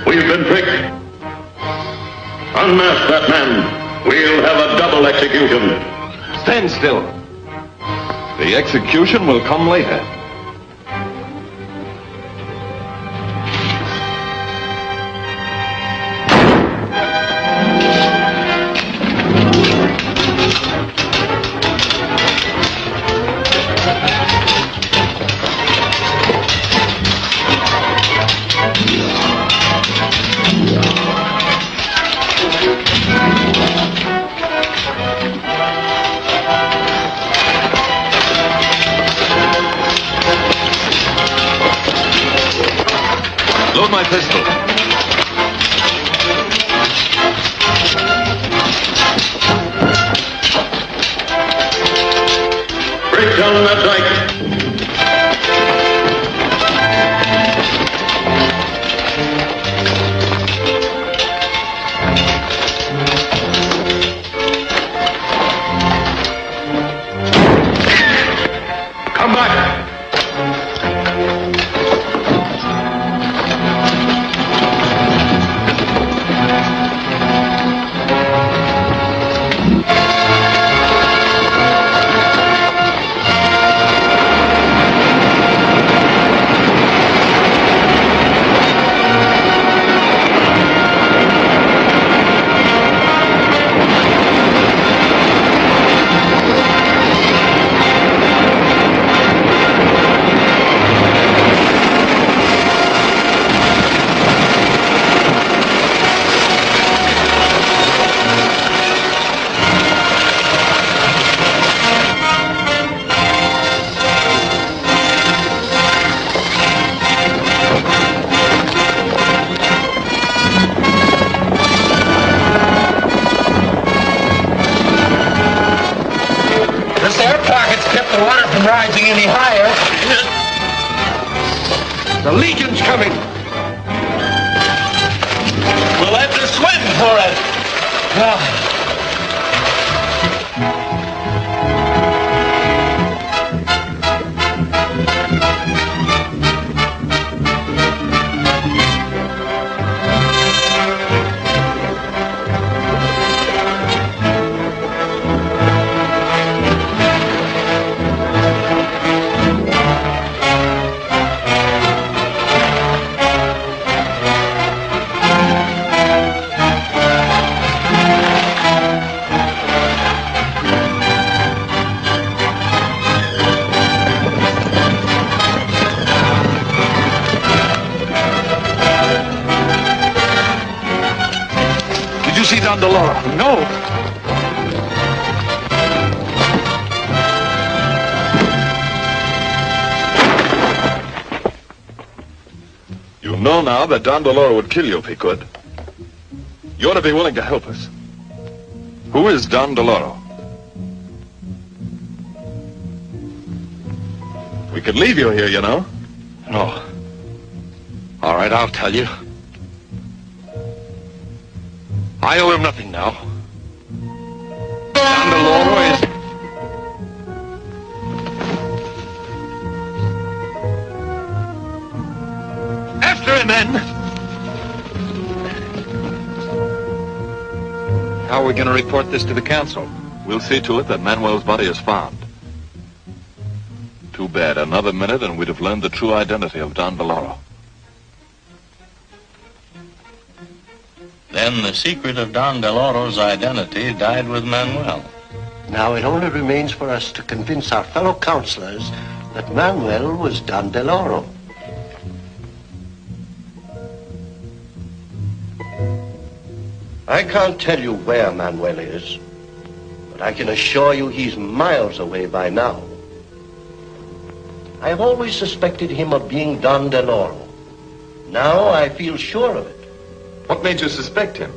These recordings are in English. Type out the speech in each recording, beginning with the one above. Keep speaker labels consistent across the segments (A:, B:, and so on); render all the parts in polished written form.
A: We've been picked. Unmask that man. We'll have a double execution.
B: Stand still. The execution will come later. Load my pistol.
A: Break down that dike. Come back.
C: Rising any higher.
B: The Legion's coming.
C: We'll have to swim for it.
B: Did you see Don Del Oro? No. You know now that Don Del Oro would kill you if he could. You ought to be willing to help us. Who is Don Del Oro? We could leave you here, you know.
D: No. All right, I'll tell you. I owe him nothing now. Don Del Oro is... After him, men!
B: How are we going to report this to the council? We'll see to it that Manuel's body is found. Too bad. Another minute and we'd have learned the true identity of Don Del Oro.
C: Then the secret of Don Del Oro's identity died with Manuel.
E: Now it only remains for us to convince our fellow counselors that Manuel was Don Del Oro. I can't tell you where Manuel is, but I can assure you he's miles away by now. I've always suspected him of being Don Del Oro. Now I feel sure of it.
B: What made you suspect him?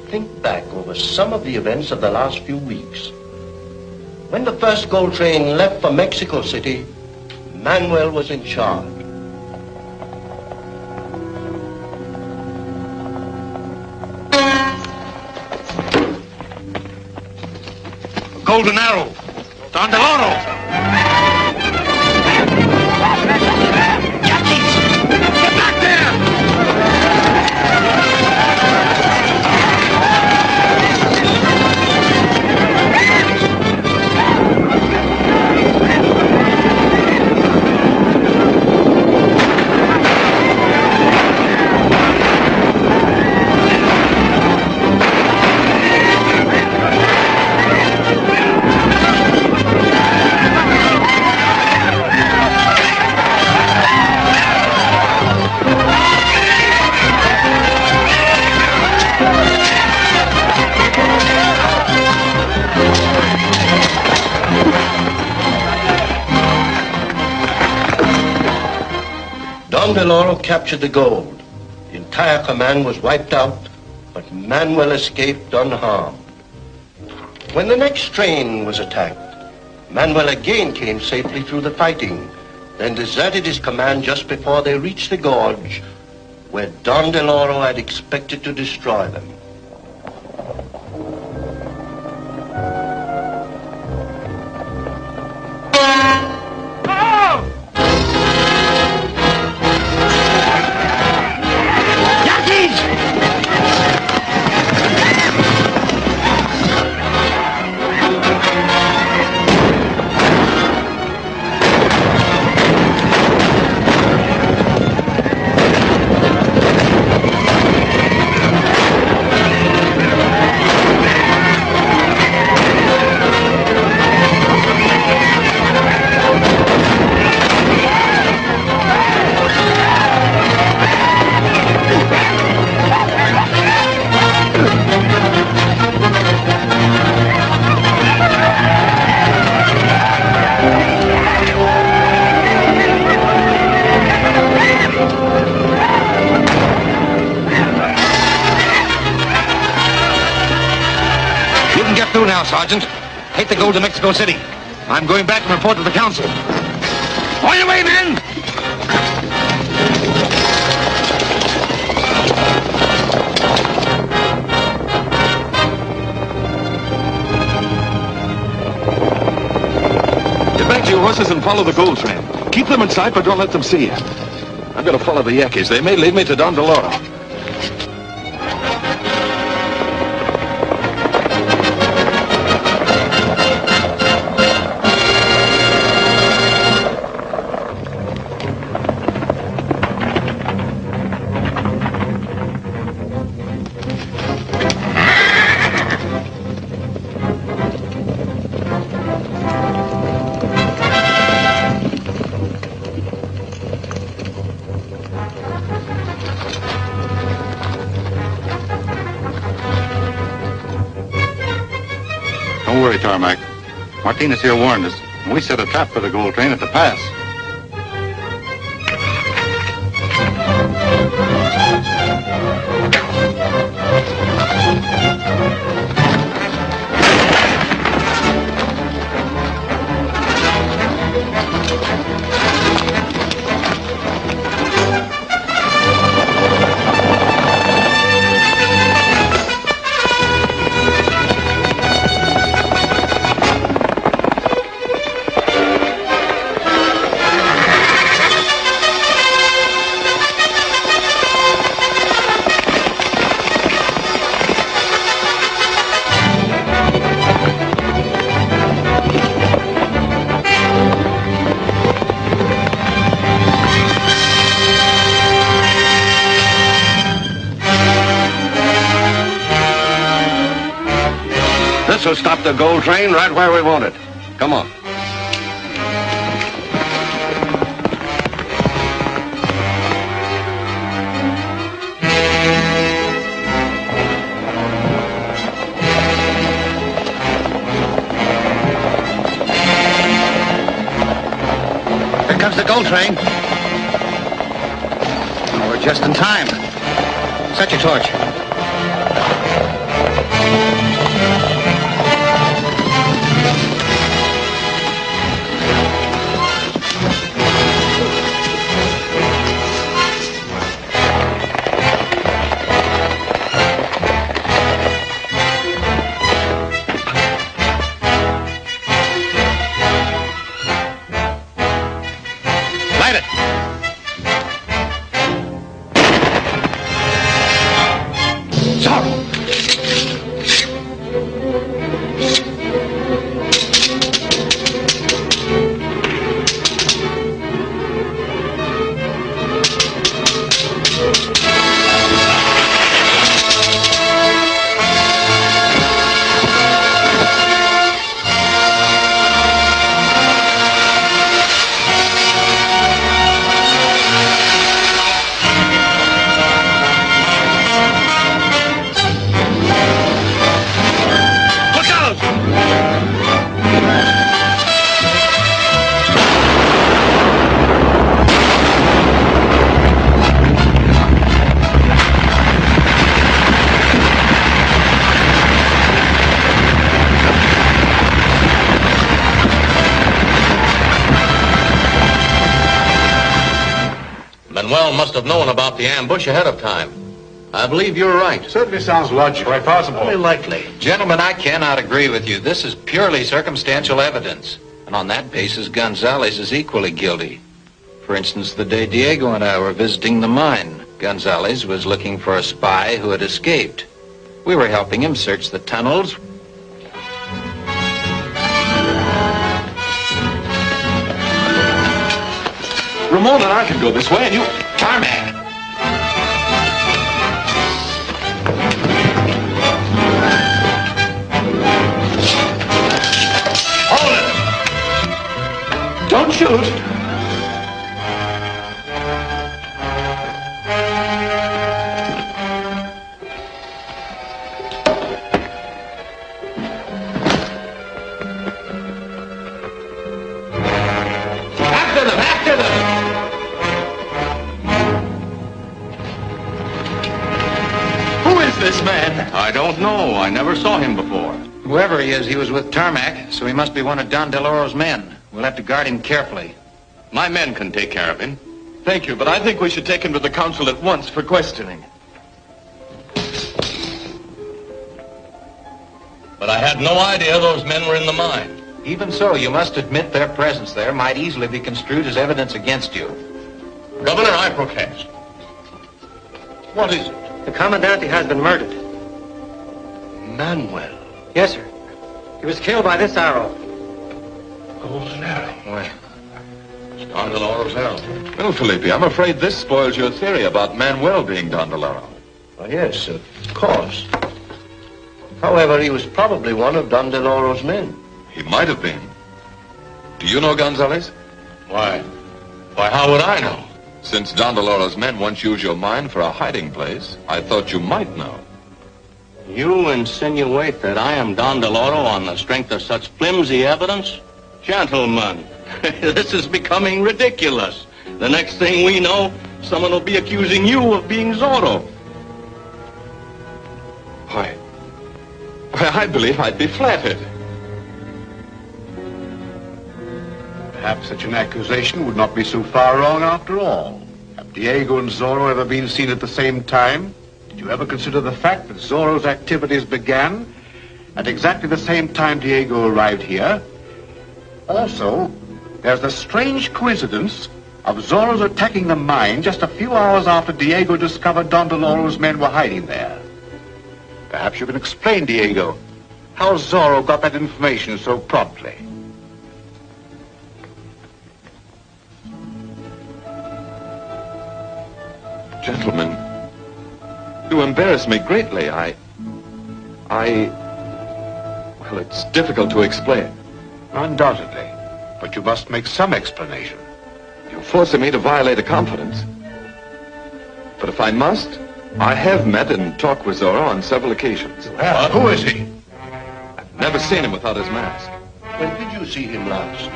E: Think back over some of the events of the last few weeks. When the first gold train left for Mexico City, Manuel was in charge.
C: Golden Arrow! Don Del Oro! Get back there!
E: Don Del Oro captured the gold. The entire command was wiped out, but Manuel escaped unharmed. When the next train was attacked, Manuel again came safely through the fighting, then deserted his command just before they reached the gorge, where Don Del Oro had expected to destroy them.
C: Sergeant, take the gold to Mexico City. I'm going back and report to the council. On your way, men!
B: Get back to your horses and follow the gold train. Keep them in sight, but don't let them see you. I'm going to follow the Yankees. They may lead me to Don Del Oro.
F: Don't worry, Tarmac. Martinez here warned us. We set a trap for the gold train at the pass.
C: Stop the gold train right where we want it. Come on.
G: Here comes the gold train. Oh, we're just in time. Set your torch. Light it. Zor-ro!
C: Manuel must have known about the ambush ahead of time. I believe you're right.
F: Certainly sounds logical. Quite possible.
C: Only likely.
D: Gentlemen, I cannot agree with you. This is purely circumstantial evidence. And on that basis, Gonzalez is equally guilty. For instance, the day Diego and I were visiting the mine, Gonzalez was looking for a spy who had escaped. We were helping him search the tunnels.
B: Ramon and I can go this way, and you...
D: Tarmac!
B: Hold it! Don't shoot!
C: After them! After them!
B: Who is this man?
C: I don't know. I never saw him before.
D: Whoever he is, he was with Tarmac, so he must be one of Don Del Oro's men. We'll have to guard him carefully.
C: My men can take care of him.
B: Thank you, but I think we should take him to the council at once for questioning.
C: But I had no idea those men were in the mine.
D: Even so, you must admit their presence there might easily be construed as evidence against you.
C: Governor, I protest. What is it?
G: The commandante has been murdered.
E: Manuel.
G: Yes, sir. He was killed by this arrow.
E: Golden arrow.
C: Why, it's Don Del Oro's arrow.
B: Well, Felipe, I'm afraid this spoils your theory about Manuel being Don Del Oro.
E: Oh, yes, of course. However, he was probably one of Don Del Oro's men.
B: He might have been. Do you know Gonzalez?
C: Why, how would I know?
B: Since Don Del Oro's men once used your mine for a hiding place, I thought you might know.
C: You insinuate that I am Don Del Oro on the strength of such flimsy evidence? Gentlemen, this is becoming ridiculous. The next thing we know, someone will be accusing you of being Zor-ro.
B: Why, I believe I'd be flattered.
F: Perhaps such an accusation would not be so far wrong after all. Have Diego and Zor-ro ever been seen at the same time? Did you ever consider the fact that Zor-ro's activities began at exactly the same time Diego arrived here? Also, there's the strange coincidence of Zor-ro's attacking the mine just a few hours after Diego discovered Don Del Oro's men were hiding there. Perhaps you can explain, Diego, how Zor-ro got that information so promptly.
B: Gentlemen, you embarrass me greatly. Well, it's difficult to explain.
F: Undoubtedly. But you must make some explanation.
B: You're forcing me to violate a confidence. But if I must, I have met and talked with Zor-ro on several occasions.
F: Well, who is he?
B: I've never seen him without his mask.
E: When did you see him last?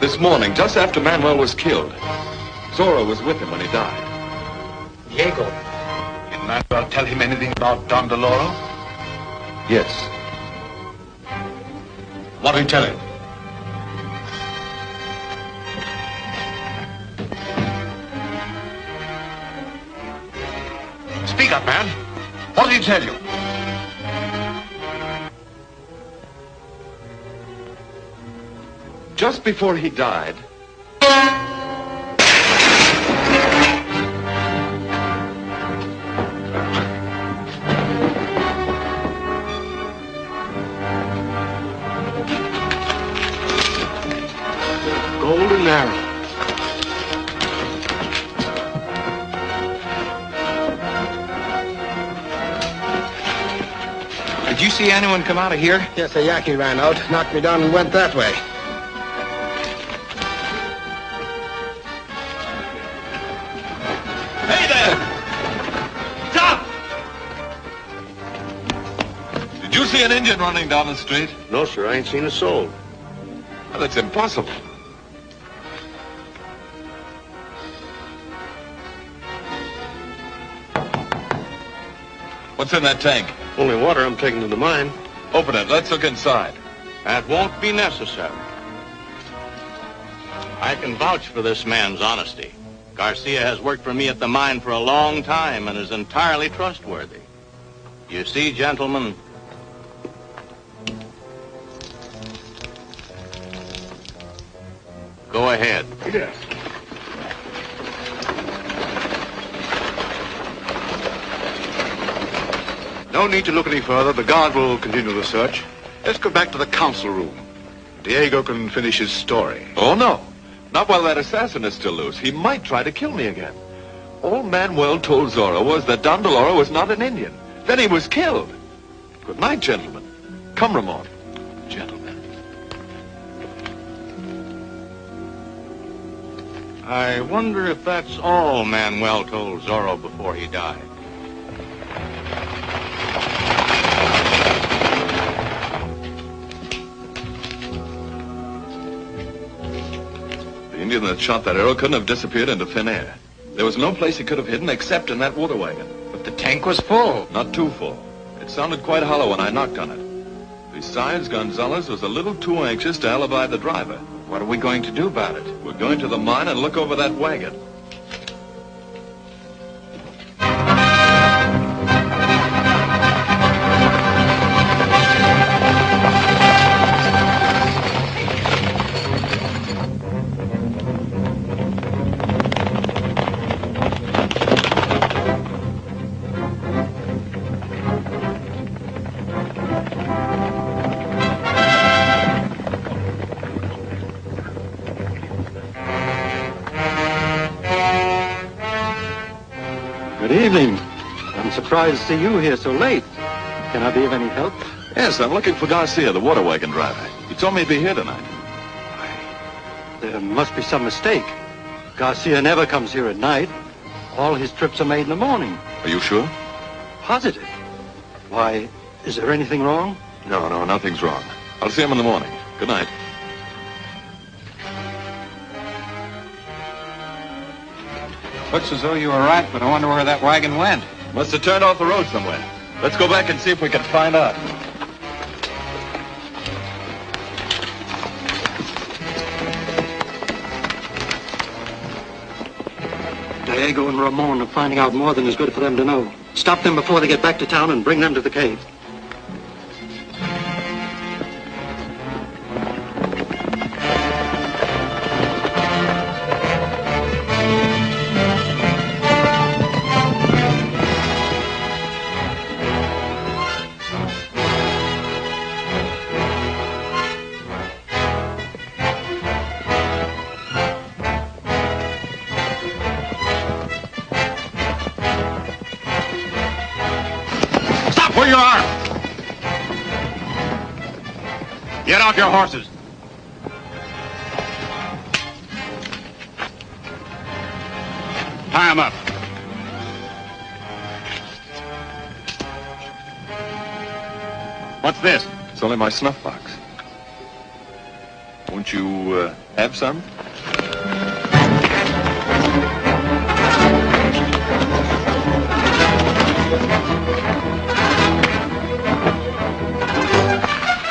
B: This morning, just after Manuel was killed. Zor-ro was with him when he died.
G: Diego.
F: Did Manuel tell him anything about Don Del Oro?
B: Yes.
F: What did he tell him? Speak up, man. What did he tell you?
B: Just before he died,
E: Golden arrow.
D: Did you see anyone come out of here?
G: Yes, a Yaqui ran out, knocked me down and went that way.
B: Hey there! Stop! Did you see an Indian running down the street?
E: No, sir, I ain't seen a soul.
B: Well, it's impossible. What's in that tank?
E: Only water I'm taking to the mine.
B: Open it. Let's look inside.
C: That won't be necessary. I can vouch for this man's honesty. Garcia has worked for me at the mine for a long time and is entirely trustworthy. You see, gentlemen, go ahead.
F: Yes. No need to look any further. The guard will continue the search. Let's go back to the council room. Diego can finish his story.
B: Oh, no. Not while that assassin is still loose. He might try to kill me again. All Manuel told Zor-ro was that Don Del Oro was not an Indian. Then he was killed. Good night, gentlemen. Come, Ramon.
F: Gentlemen.
C: I wonder if that's all Manuel told Zor-ro before he died.
B: The Indian that shot that arrow couldn't have disappeared into thin air. There was no place he could have hidden except in that water wagon.
D: But the tank was full.
B: Not too full. It sounded quite hollow when I knocked on it. Besides, Gonzalez was a little too anxious to alibi the driver.
D: What are we going to do about it?
B: We're going to the mine and look over that wagon.
H: Good evening. I'm surprised to see you here so late. Can I be of any help?
B: Yes, I'm looking for Garcia, the water wagon driver. He told me he'd be here tonight.
H: There must be some mistake. Garcia never comes here at night. All his trips are made in the morning.
B: Are you sure?
H: Positive. Why, is there anything wrong?
B: No, nothing's wrong. I'll see him in the morning. Good night.
D: Looks as though you were right, but I wonder where that wagon went.
B: Must have turned off the road somewhere. Let's go back and see if we can find out.
H: Diego and Ramon are finding out more than is good for them to know. Stop them before they get back to town and bring them to the cave.
F: Get off your horses. Tie 'em up. What's this?
B: It's only my snuff box. Won't you have some?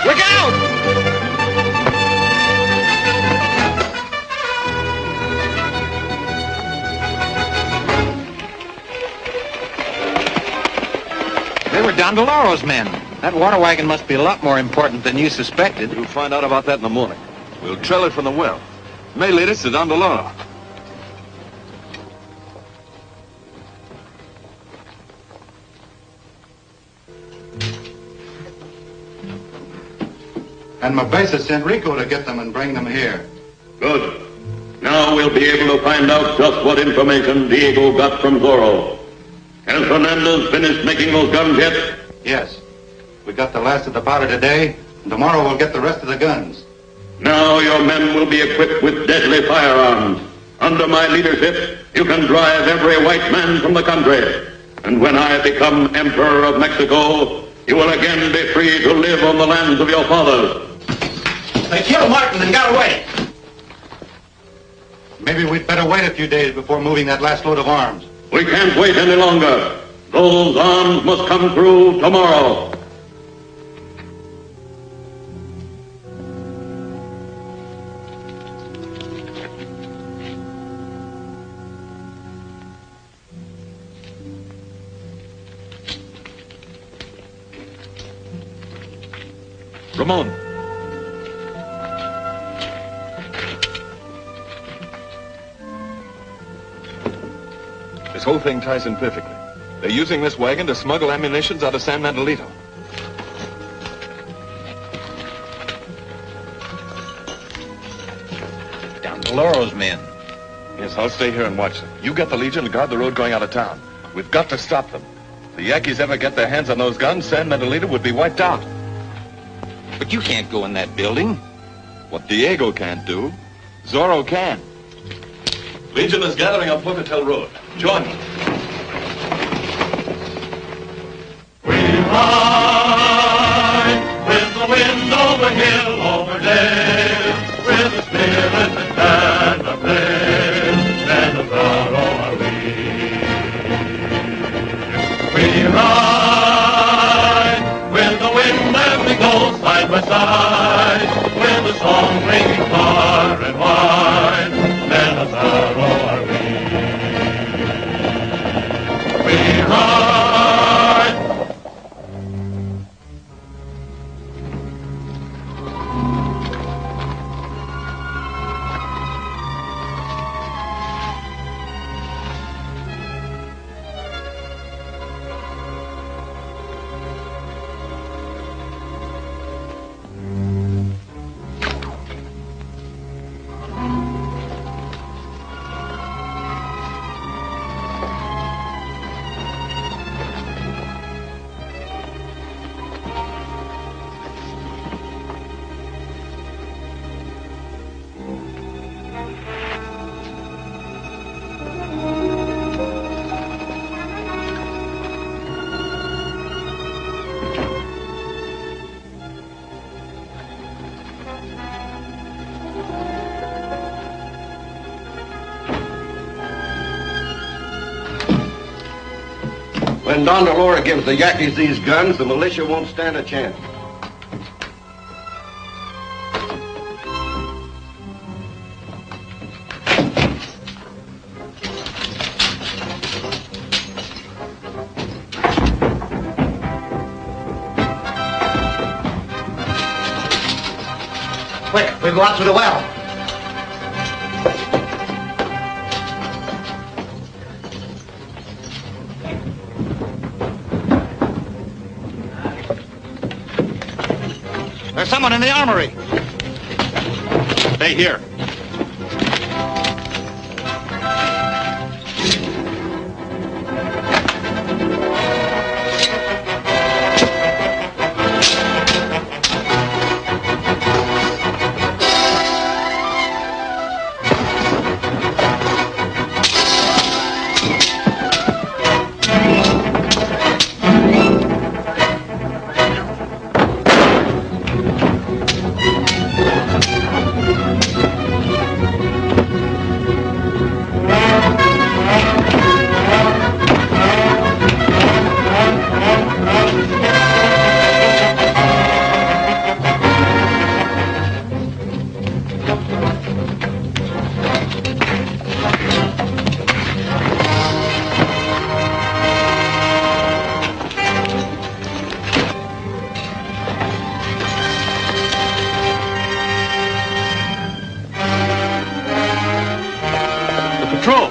G: Look out!
D: They were Don Del Oro's men. That water wagon must be a lot more important than you suspected.
B: We'll find out about that in the morning. We'll trail it from the well. It may lead us to Don Del Oro.
H: And Mabeza sent Rico to get them and bring them here.
A: Good. Now we'll be able to find out just what information Diego got from Zor-ro. Has Fernandez finished making those guns yet?
H: Yes. We got the last of the powder today, and tomorrow we'll get the rest of the guns.
A: Now your men will be equipped with deadly firearms. Under my leadership, you can drive every white man from the country. And when I become Emperor of Mexico, you will again be free to live on the lands of your fathers.
H: They killed Martin and got away. Maybe we'd better wait a few days before moving that last load of arms.
A: We can't wait any longer. Those arms must come through tomorrow.
B: Ramon. This whole thing ties in perfectly. They're using this wagon to smuggle ammunitions out of San Manuelito.
D: Don Del Oro's men.
B: Yes, I'll stay here and watch them. You get the Legion and guard the road going out of town. We've got to stop them. If the Yankees ever get their hands on those guns, San Manuelito would be wiped out.
D: But you can't go in that building.
B: What Diego can't do, Zor-ro can. Legion is gathering on Pocatello Road. Join me.
I: We ride with the wind over hill, over dale, with the spirit that cannot fail, and the Zor-ro are we. We ride with the wind as we go side by side, with the song ringing far and wide, and the Zor-ro are we. We ride.
E: When Don Del Oro gives the Yankees these guns, the militia won't stand a chance.
G: Quick, we'll go out through the well. There's someone in the armory.
F: Stay here.
G: patrol.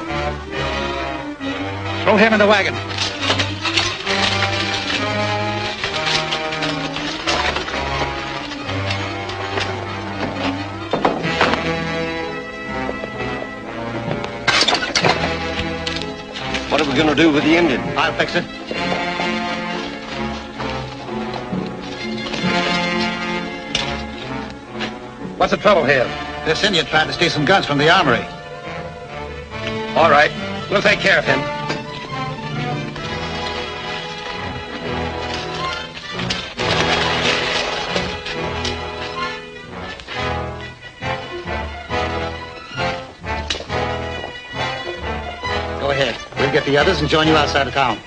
G: Throw him in the wagon.
E: What are we going to do with the Indian?
G: I'll fix it. What's the trouble here? This Indian tried to steal some guns from the armory. All right, we'll take care of him. Go ahead. We'll get the others and join you outside of town.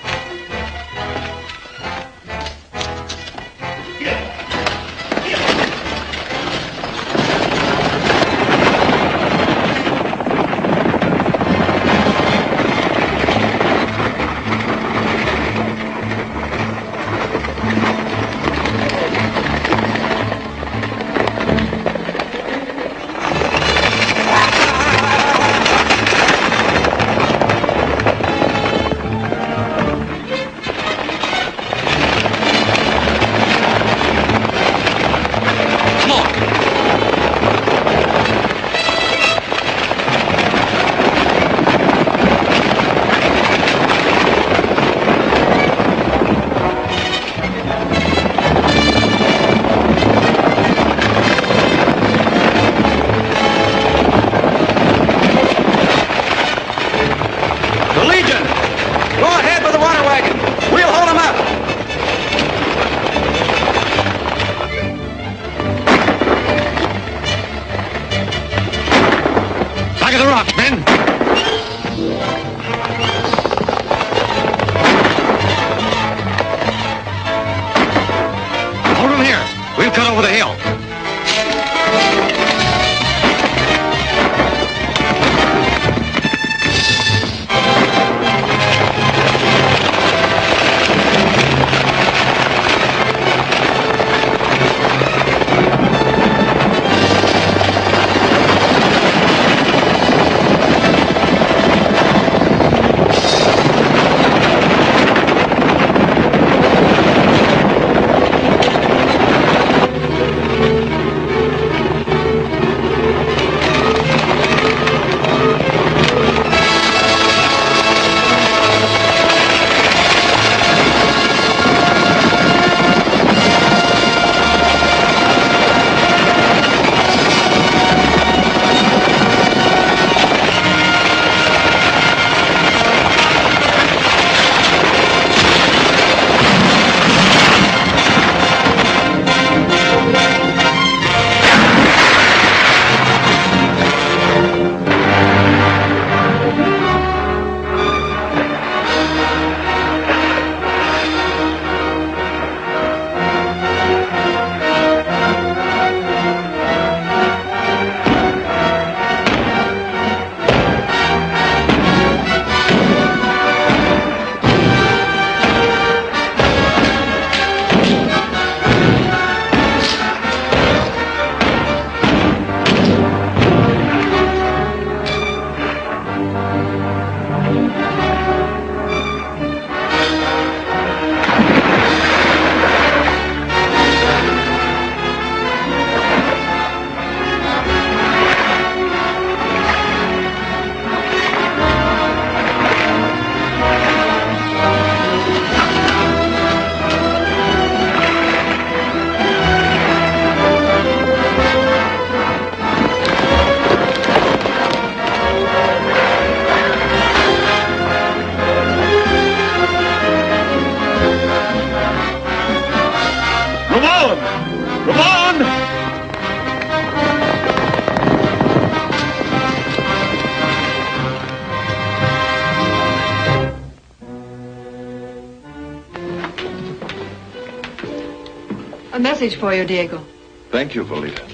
J: A message for you, Diego.
B: Thank you, Volita.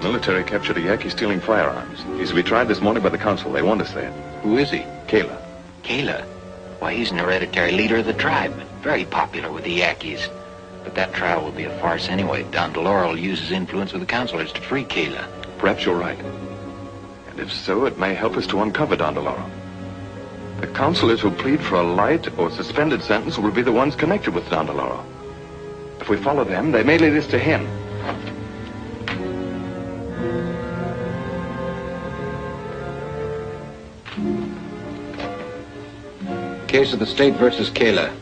B: Military captured a Yankee stealing firearms. He's to be tried this morning by the council. They want us there.
D: Who is he?
B: Kayla.
K: Kayla? Why, he's an hereditary leader of the tribe. Very popular with the Yankees.
D: But that trial will be a farce anyway. Don Del Oro will use his influence with the councilors to free Kayla.
B: Perhaps you're right. And if so, it may help us to uncover Don Del Oro. The councilors who plead for a light or suspended sentence will be the ones connected with Don Del Oro. If we follow them, they may lead us to him.
D: Case of the state versus Kayla.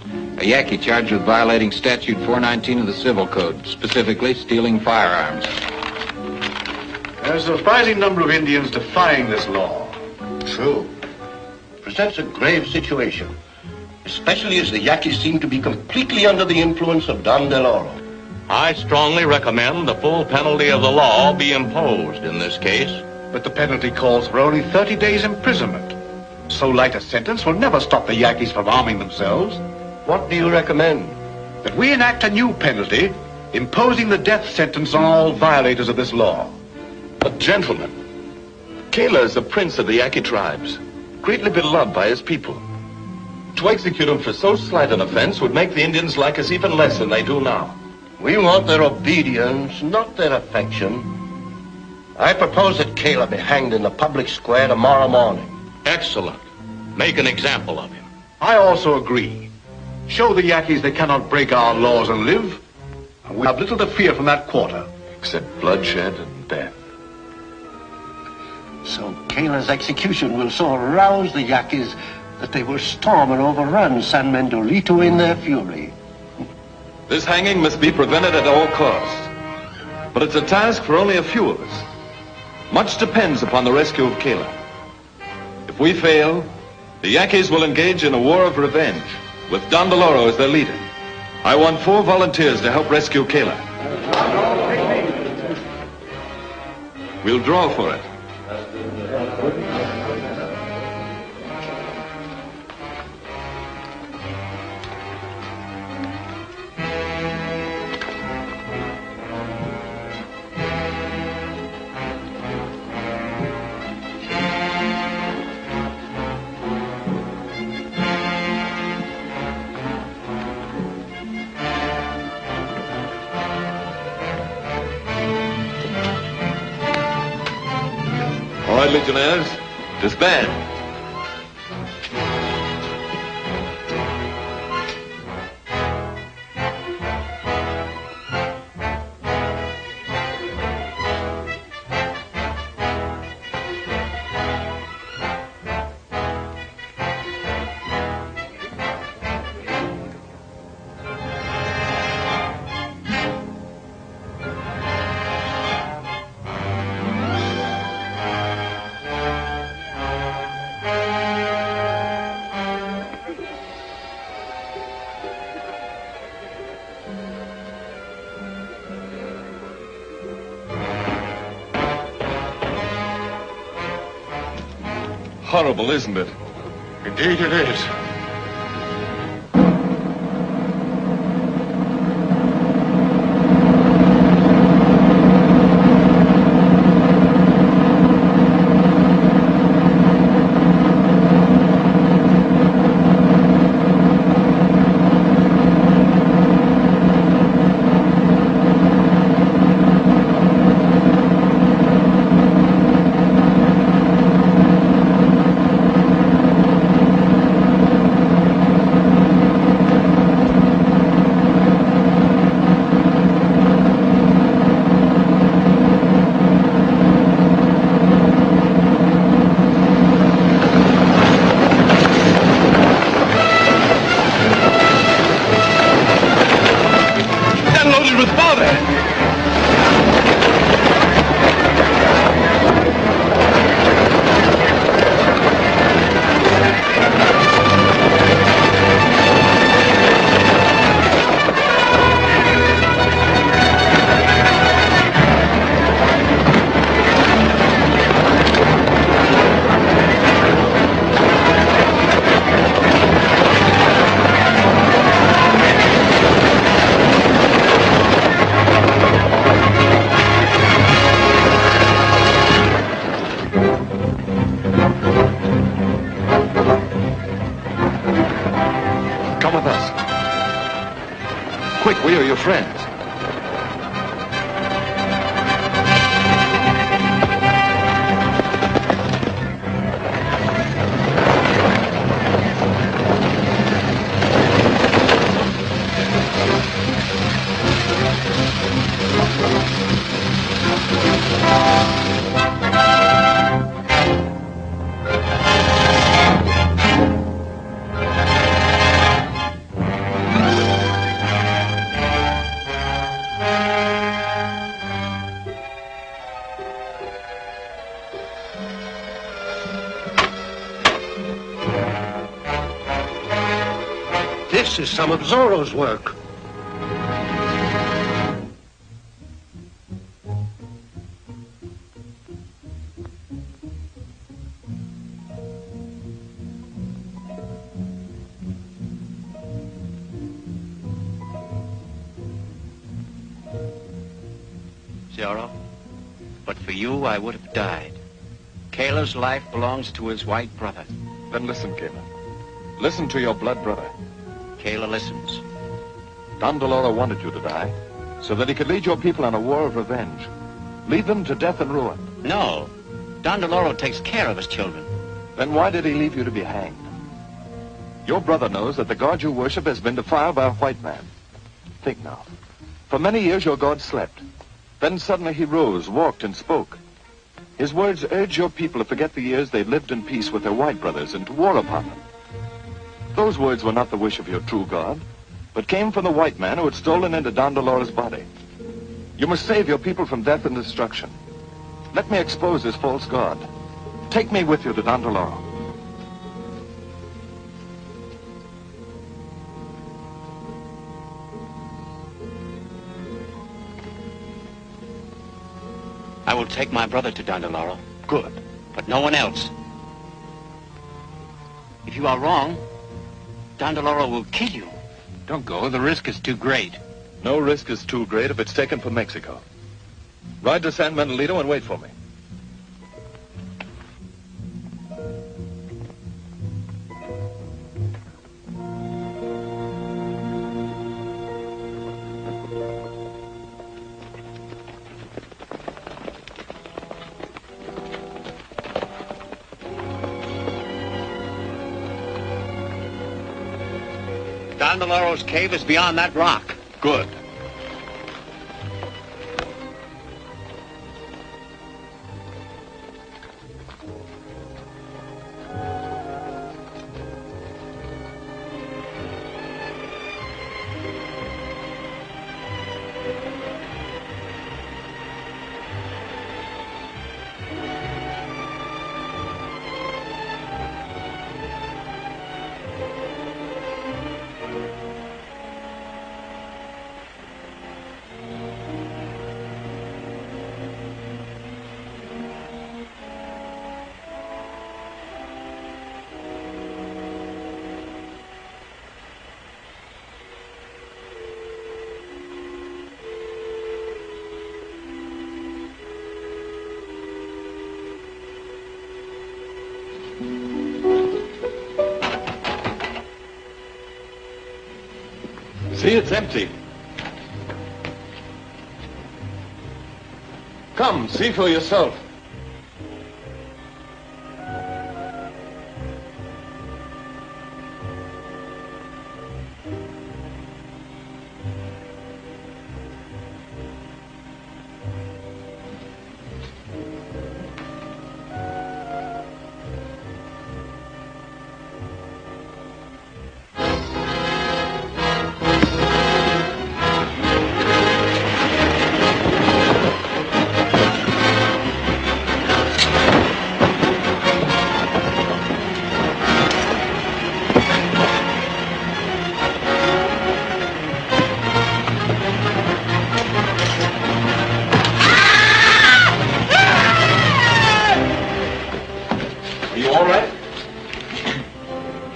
D: A Yaqui charged with violating statute 419 of the Civil Code, specifically stealing firearms.
F: There's a surprising number of Indians defying this law.
E: True. Presents a grave situation, especially as the Yaquis seem to be completely under the influence of Don Del Oro.
C: I strongly recommend the full penalty of the law be imposed in this case.
F: But the penalty calls for only 30 days imprisonment. So light a sentence will never stop the Yaquis from arming themselves.
E: What do you recommend?
F: That we enact a new penalty, imposing the death sentence on all violators of this law.
B: But gentlemen, Kayla is the prince of the Yaqui tribes, greatly beloved by his people. To execute him for so slight an offense would make the Indians like us even less than they do now.
E: We want their obedience, not their affection. I propose that Kayla be hanged in the public square tomorrow morning.
C: Excellent. Make an example of him.
F: I also agree. Show the Yaquis they cannot break our laws and live. And we have little to fear from that quarter.
B: Except bloodshed and death.
E: So Kayla's execution will so arouse the Yaquis that they will storm and overrun San Mendolito in their fury.
B: This hanging must be prevented at all costs. But it's a task for only a few of us. Much depends upon the rescue of Kayla. If we fail, the Yaquis will engage in a war of revenge, with Don Del Oro as their leader. I want 4 volunteers to help rescue Kayla. We'll draw for it. All right, Legionnaires, disband. Horrible, isn't it?
F: Indeed it is.
B: Quick, we are your friends.
E: This is some of Zorro's work.
C: Zor-ro, but for you, I would have died. Kayla's life belongs to his white brother.
B: Then listen, Kayla. Listen to your blood brother.
C: Kayla listens.
B: Don Del Oro wanted you to die, so that he could lead your people on a war of revenge. Lead them to death and ruin.
C: No. Don Del Oro takes care of his children.
B: Then why did he leave you to be hanged? Your brother knows that the God you worship has been defiled by a white man. Think now. For many years your God slept. Then suddenly he rose, walked, and spoke. His words urged your people to forget the years they lived in peace with their white brothers and to war upon them. Those words were not the wish of your true God, but came from the white man who had stolen into Don Del Oro's body. You must save your people from death and destruction. Let me expose this false God. Take me with you to Don Del Oro.
C: I will take my brother to Don Del Oro.
B: Good.
C: But no one else. If you are wrong, Don Del Oro will kill you.
G: Don't go. The risk is too great.
B: No risk is too great if it's taken for Mexico. Ride to San Manuelito and wait for me.
C: Don Del Oro's cave is beyond that rock.
B: Good. See, it's empty. Come, see for yourself.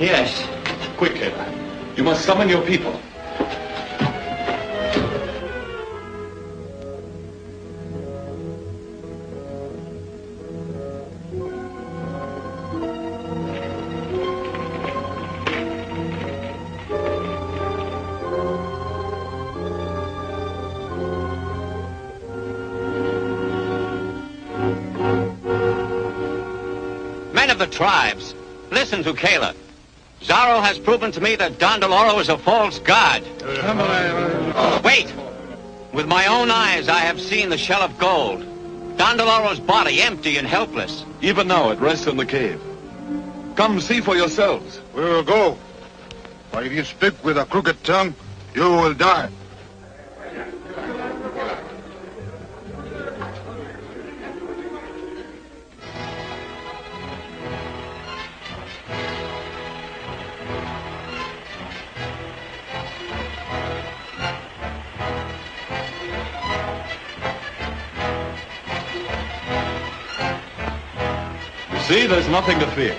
C: Yes.
B: Quick, Kayla. You must summon your people.
C: of the tribes, listen to Caleb. Zor-ro has proven to me that Don Del Oro is a false god. Wait! With my own eyes, I have seen the shell of gold. Don Del Oro's body, empty and helpless.
B: Even now, it rests in the cave. Come see for yourselves.
F: We will go. But if you speak with a crooked tongue, you will die.
B: See, there's nothing to fear.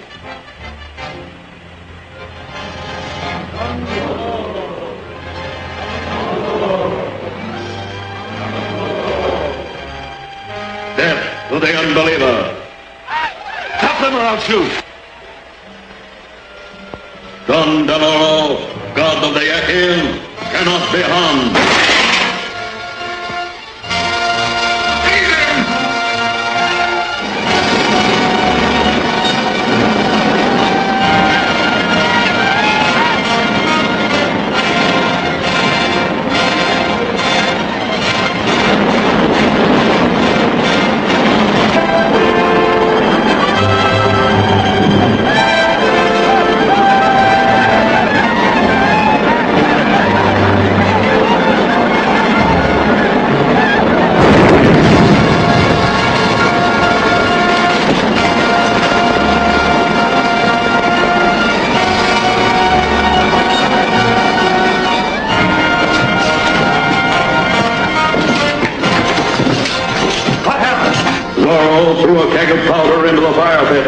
A: Death to the unbeliever.
B: Tap them or I'll shoot.
A: Don Del Oro, god of the Yakis, cannot be harmed. Zor-ro threw a keg of powder into the fire pit.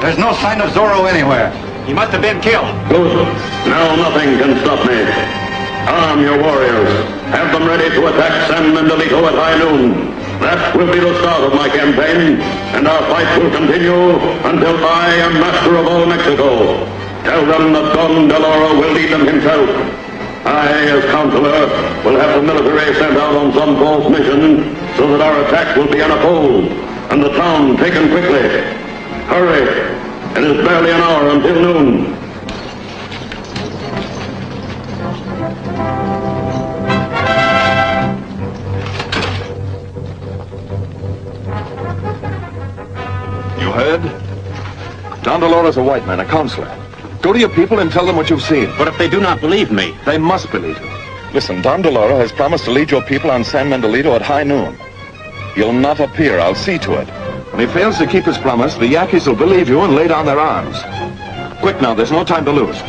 G: There's no sign of Zor-ro anywhere. He must have been killed.
A: Good. Now nothing can stop me. Arm your warriors. Have them ready to attack San Miguelito at high noon. That will be the start of my campaign, and our fight will continue until I am master of all Mexico. Tell them that Don Del Oro will lead them himself. I, as counselor, will have the military sent out on some false mission so that our attack will be unopposed and the town taken quickly. Hurry. It is barely an hour until noon.
B: You heard? Don Del Oro's a white man, a counselor. Go to your people and tell them what you've seen.
C: But if they do not believe me?
B: They must believe you. Listen, Don Del Oro has promised to lead your people on San Miguelito at high noon. He'll not appear. I'll see to it. When he fails to keep his promise, the Yankees will believe you and lay down their arms. Quick now, there's no time to lose.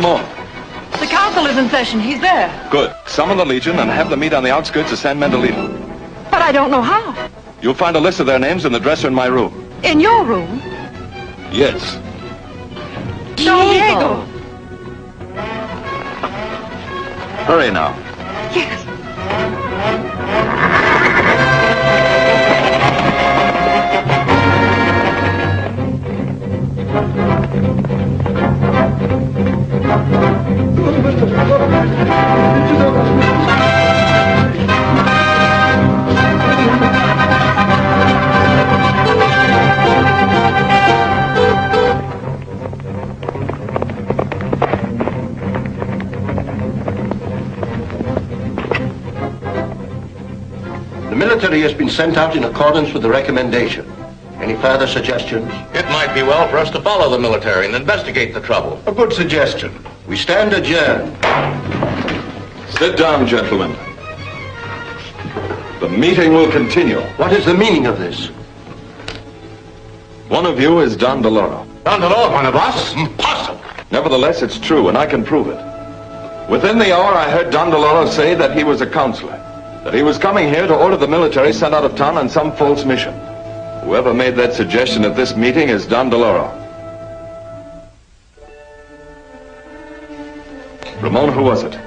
J: The council is in session. He's there.
B: Good. Summon the Legion and have them meet on the outskirts of San Miguelito.
J: But I don't know how.
B: You'll find a list of their names in the dresser in my room.
J: In your room?
B: Yes.
J: Diego.
B: Hurry now.
J: Yes.
E: The military has been sent out in accordance with the recommendation. Any further suggestions?
C: It might be well for us to follow the military and investigate the trouble.
E: A good suggestion. We stand adjourned.
B: Sit down, gentlemen. The meeting will continue.
E: What is the meaning of this?
B: One of you is Don Del Oro.
F: Don Del Oro, one of us? Impossible.
B: Nevertheless, it's true, and I can prove it. Within the hour, I heard Don Del Oro say that he was a counselor, that he was coming here to order the military sent out of town on some false mission. Whoever made that suggestion at this meeting is Don Del Oro. Ramon, who was it?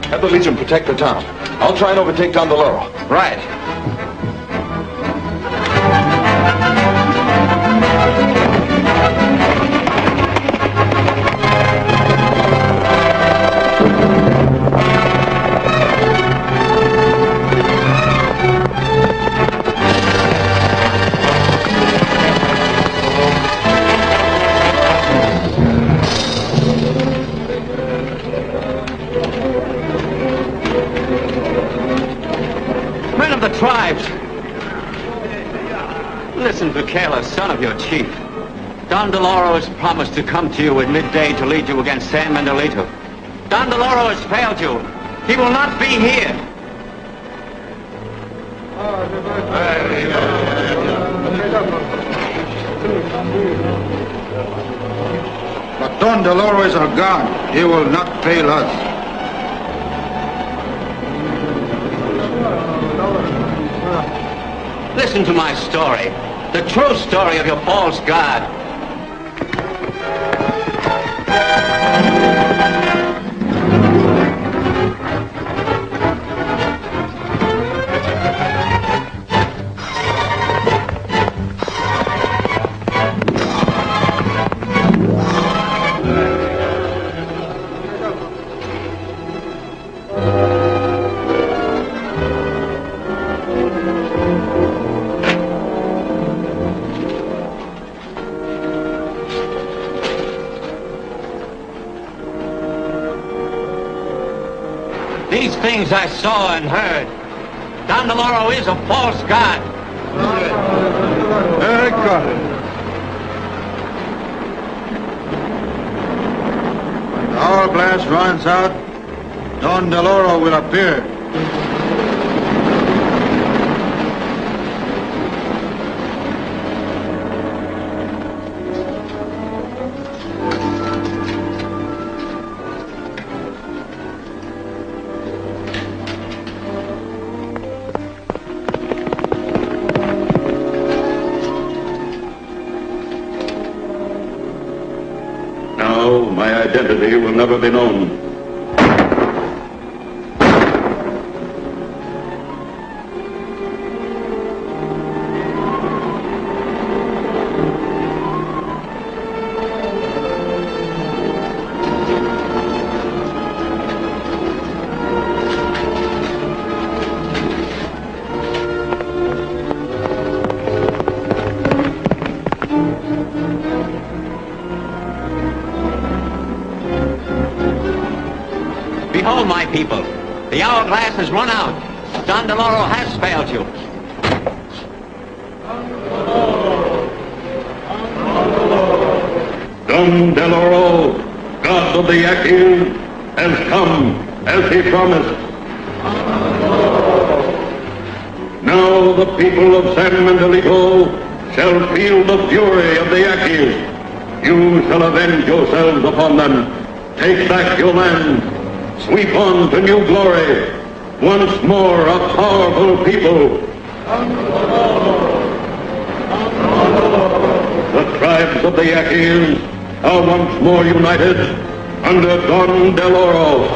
B: Have the Legion protect the town. I'll try and overtake Don Del Oro.
D: Right.
C: Tribes. Listen, Bukela, son of your chief. Don Del Oro has promised to come to you at midday to lead you against San Miguelito. Don Del Oro has failed you. He will not be here.
G: But Don Del Oro is our God. He will not fail us.
C: Listen to my story, the true story of your false god. These things I saw and heard. Don Del Oro is a false god.
G: Very good. When the hour blast runs out, Don Del Oro will appear.
A: My identity will never be known.
C: Behold, my people, the hourglass has run out. Don Del Oro has failed you.
A: Don Del Oro, god of the Yaquis, has come as he promised. Now the people of San Miguelito shall feel the fury of the Yaquis. You shall avenge yourselves upon them. Take back your land. Sweep on to new glory. Once more a powerful people. The tribes of the Yaquis are once more united under Don Del Oro.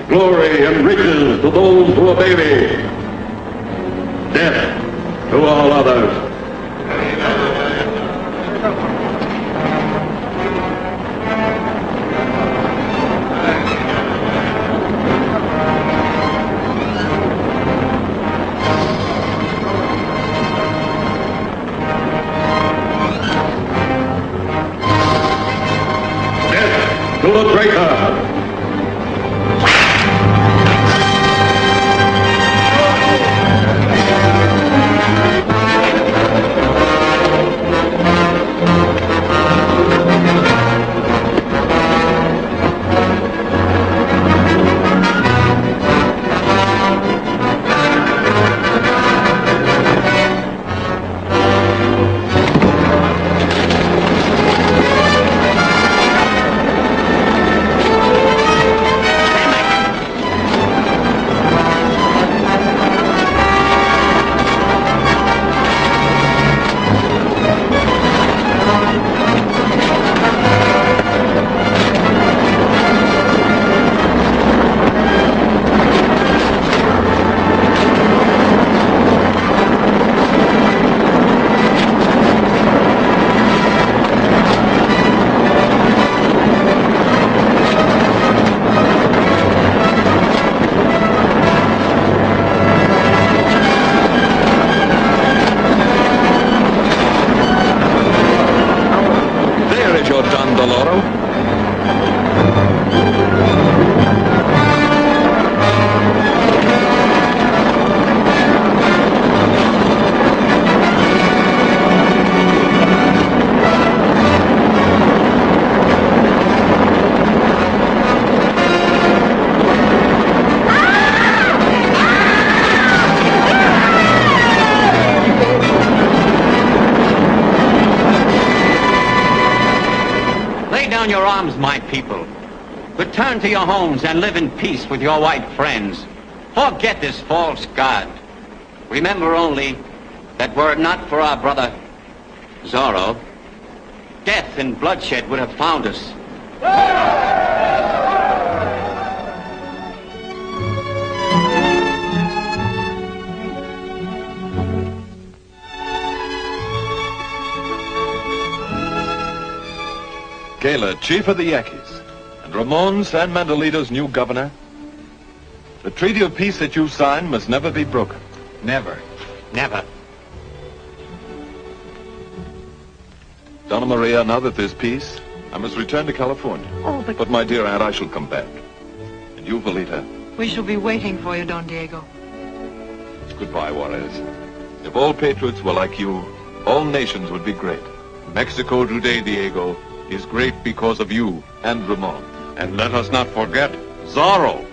A: Glory and riches to those who obey me. Death to all others. Death to the traitor.
B: Don Del Oro.
C: Your arms, my people. Return to your homes and live in peace with your white friends. Forget this false god. Remember only that were it not for our brother Zor-ro, death and bloodshed would have found us.
B: Gala, chief of the Yaquis, and Ramon San Manuelito's new governor. The treaty of peace that you signed must never be broken.
D: Never.
C: Never.
B: Donna Maria, now that there's peace, I must return to California.
J: Oh, but...
B: But my dear aunt, I shall come back. And you, Velita.
J: We shall be waiting for you, Don Diego.
B: Goodbye, Juarez. If all patriots were like you, all nations would be great. Mexico today, Diego, is great because of you and Ramon.
F: And let us not forget Zor-ro.